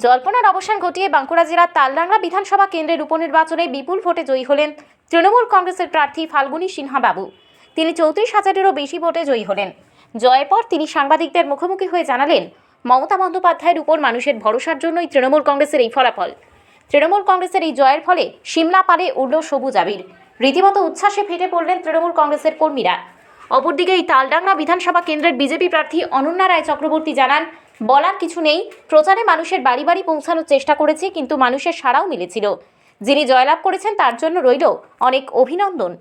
জল্পনার অবসান ঘটিয়ে বাঁকুড়া জেলার তালডাংরা বিধানসভা কেন্দ্রের উপনির্বাচনে বিপুল ভোটে জয়ী হলেন তৃণমূল কংগ্রেসের প্রার্থী ফাল্গুনী সিনহা বাবু। তিনি 34,000-এরও বেশি ভোটে জয়ী হলেন। জয়ের পর তিনি সাংবাদিকদের মুখোমুখি হয়ে জানালেন, মমতা বন্দ্যোপাধ্যায়ের উপর মানুষের ভরসার জন্যই তৃণমূল কংগ্রেসের এই ফলাফল। তৃণমূল কংগ্রেসের এই জয়ের ফলে সিমলা পারে উড়ল সবুজ আবির। রীতিমতো উচ্ছ্বাসে ফেটে পড়লেন তৃণমূল কংগ্রেসের কর্মীরা। অপরদিকে এই তালডাংরা বিধানসভা কেন্দ্রের বিজেপি প্রার্থী অনন্যা রায় চক্রবর্তী জানান, বলার কিছু নেই, প্রচারে মানুষের বাড়ি বাড়ি পৌঁছানোর চেষ্টা করেছি, কিন্তু মানুষের সাড়াও মিলেছিল। যিনি জয়লাভ করেছেন তার জন্য রইল অনেক অভিনন্দন।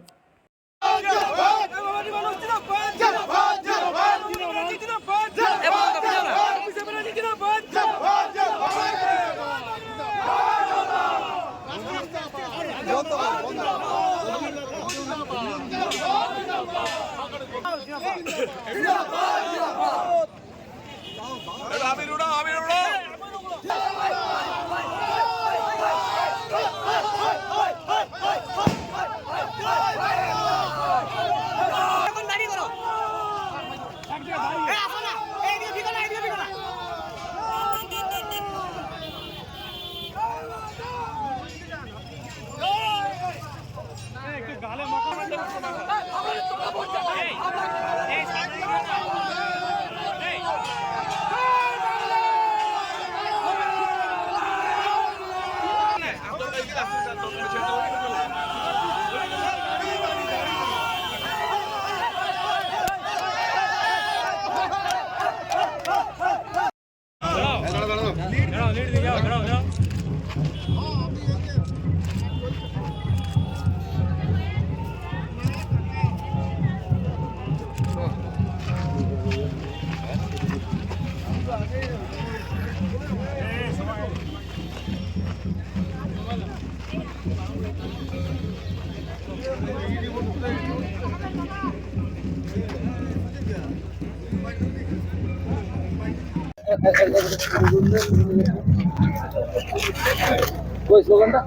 कोई स्लोगन था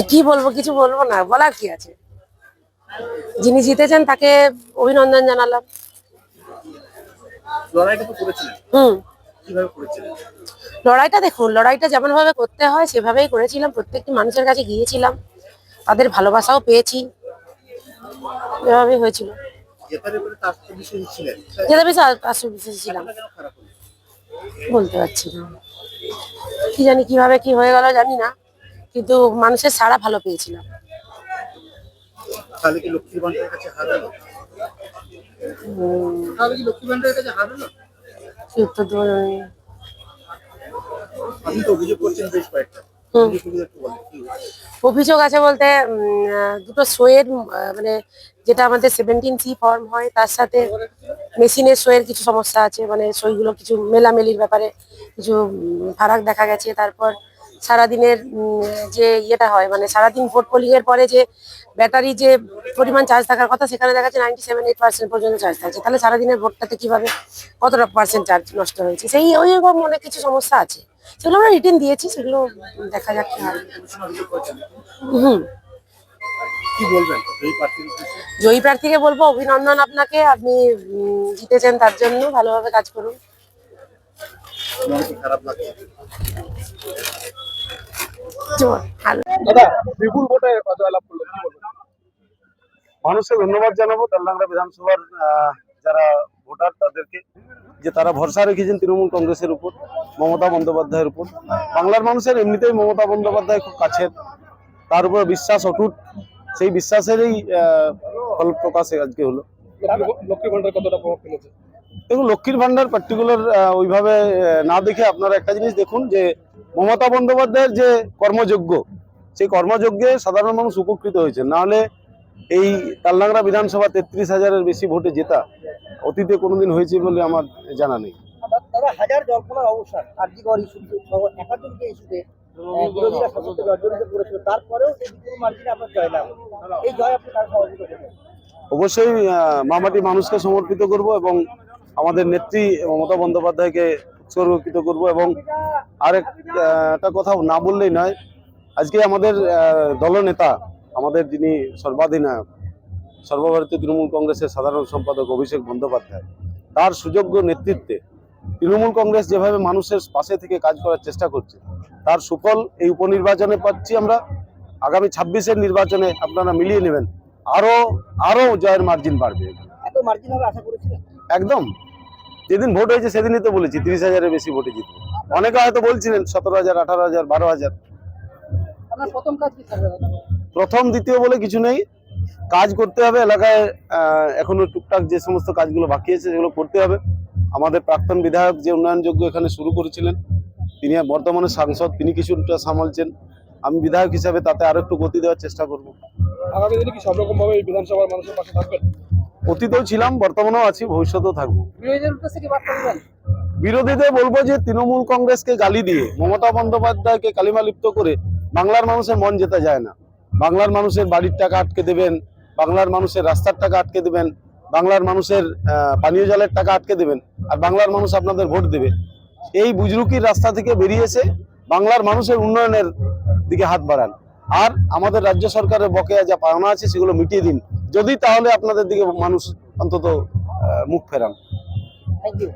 কি বলবো, কিছু বলবো না, বলার কি আছে। যিনি জিতেছেন তাকে অভিনন্দন জানালাম। লড়াইটা তো করেছিলেন, কিভাবে করেছিলেন? লড়াইটা দেখুন, লড়াইটা যেমন ভাবে করতে হয় সেভাবেই করেছিলাম। প্রত্যেকটি মানুষের কাছে গিয়েছিলাম, তাদের ভালোবাসাও পেয়েছি, এভাবেই হয়েছিল। জেতার ব্যাপারে তার বিশেষ ছিলেন, যেটা বেশি আত্মবিশ্বাসী ছিলাম, বলতে পারছি না, কি জানি কিভাবে কি হয়ে গেল জানি না, কিন্তু মানুষের সাড়া ভালো পেয়েছিলাম। তাহলে কি লক্ষ্মীর ভান্ডারের কাছে হারালো? তাহলে কি লক্ষ্মীর ভান্ডারের কাছে হারালো? কি উত্তর দেবো জানি না। আপনি তো অভিযোগ করছেন বেশ কয়েকটা, অভিযোগ আছে বলতে দুটো সইয়ের মানে যেটা আমাদের 17C ফর্ম হয় তার সাথে মেশিনের সইয়ের কিছু সমস্যা আছে, মানে সইগুলো কিছু মেলামেলির ব্যাপারে কিছু ফারাক দেখা গেছে। তারপর সারাদিনের যে ইয়েটা হয়, মানে সারাদিন ভোট পোলিং এর পরে যে ব্যাটারি যে পরিমাণ চার্জ থাকার কথা সেখানে দেখা যাচ্ছে 97-8% পর্যন্ত চার্জ থাকছে। তাহলে সারাদিনের ভোটটাতে কিভাবে কতটা পার্সেন্ট চার্জ নষ্ট হয়েছে, সেই ওইরকম অনেক কিছু সমস্যা আছে। সেগুলো আমরা রিটেন দিয়েছি, সেগুলো দেখা যাক কি হয়। কি বলবেন জয়ী প্রার্থীকে বলবো অভিনন্দন আপনাকে, আপনি জিতেছেন তার জন্য ভালোভাবে কাজ করুন। খারাপ লাগছে দাদা, বিপুল ভোটে জয়লাভ করলেন, কি বলবেন? মানুষকে ধন্যবাদ জানাবো তালডাংরা বিধানসভার যারা ভোটার তাদেরকে, যে তারা ভরসা রেখেছেন তৃণমূল কংগ্রেসের উপর, মমতা বন্দ্যোপাধ্যায়ের উপর। বাংলার মানুষের এমনিতেই মমতা বন্দ্যোপাধ্যায় খুব কাছের, তার উপর বিশ্বাস অটুট, সেই বিশ্বাসেরই ফল প্রকাশে আজকে হলো। লক্ষ্মীর ভান্ডার কতটা প্রভাব ফেলেছে? দেখুন, লক্ষ্মীর ভান্ডার পার্টিকুলার ওইভাবে না দেখে আপনারা একটা জিনিস দেখুন, যে মমতা বন্দ্যোপাধ্যায়ের যে কর্মযজ্ঞ, সেই কর্মযজ্ঞে সাধারণ মানুষ উপকৃত হয়েছে। নাহলে এই তালডাংরা বিধানসভা 33,000-এর বেশি ভোটে জেতা অতীতে কোনোদিন হয়েছে বলে আমার জানা নেই। দাদা, হাজার জল্পনার অবসান আরজিকর ইস্যুতে সহ একাধিক ইস্যুতে বিরোধীরা সশস্ত্র জর্জরিত করেছিল, তারপরেও এই বিপুল মার্জিনে আপনার জয়লাভ, এই জয় আপনি কার সহযোগিতা করবেন? অবশ্যই মামাটি মানুষকে সমর্পিত করব এবং আমাদের নেত্রী মমতা বন্দ্যোপাধ্যায়কে উৎসর্গকৃত করব। এবং একটা কথা না বললেই নয়, আজকে আমাদের দলনেতা, আমাদের যিনি সর্বাধিনায়ক, সর্বভারতীয় তৃণমূল কংগ্রেসের সাধারণ সম্পাদক অভিষেক বন্দ্যোপাধ্যায়, তার সুযোগ্য নেতৃত্বে তৃণমূল কংগ্রেস যেভাবে মানুষের পাশে থেকে কাজ করার চেষ্টা করছে, তার সুফল এই উপনির্বাচনে পাচ্ছি আমরা। আগামী 26-এর নির্বাচনে আপনারা মিলিয়ে নেবেন, আরো জয়ের মার্জিন বাড়বে। এত মার্জিন হবে আশা করেছিলেন? একদম, যেদিন ভোট হয়েছে সেদিনই তো বলেছি 30,000-এর বেশি ভোটে জিতবে। অনেকে হয়তো বলছিলেন 17,000, 18,000, 12,000। আপনার প্রথম কাজ কি থাকবে? প্রথম দ্বিতীয় বলে কিছু নেই, কাজ করতে হবে। এলাকায় এখনো টুকটাক যে সমস্ত কাজগুলো বাকি আছে সেগুলো করতে হবে। আমাদের প্রাক্তন বিধায়ক যে উন্নয়নযোগ্য এখানে শুরু করেছিলেন, তিনি বর্তমানে সাংসদ, তিনি কিছুটা সামলছেন। আমি বিধায়ক হিসাবে তাতে আরো একটু গতি দেওয়ার চেষ্টা করব। আগামী দিনে কি সব রকম ভাবে বিধানসভার মানুষের পাশে থাকবেন? অতীতেও ছিলাম, বর্তমানেও আছি, ভবিষ্যতেও থাকবো। বিরোধীদের উদ্দেশ্যে কি বার্তা দেবেন? বিরোধীদের বলবো যে তৃণমূল কংগ্রেসকে গালি দিয়ে, মমতা বন্দ্যোপাধ্যায়কে কালিমালিপ্ত করে বাংলার মানুষের মন জেতা যায় না। বাংলার মানুষের বাড়ির টাকা আটকে দেবেন, বাংলার মানুষের রাস্তার টাকা আটকে দেবেন, বাংলার মানুষের পানীয় জলের টাকা আটকে দেবেন, আর বাংলার মানুষ আপনাদের ভোট দেবে। এই বুজরুকির রাস্তা থেকে বেরিয়ে এসে বাংলার মানুষের উন্নয়নের দিকে হাত বাড়ান, আর আমাদের রাজ্য সরকারের বকেয়া যা পাওনা আছে সেগুলো মিটিয়ে দিন। যদি তাহলে আপনাদের দিকে মানুষ অন্তত মুখ ফেরান। Thank you.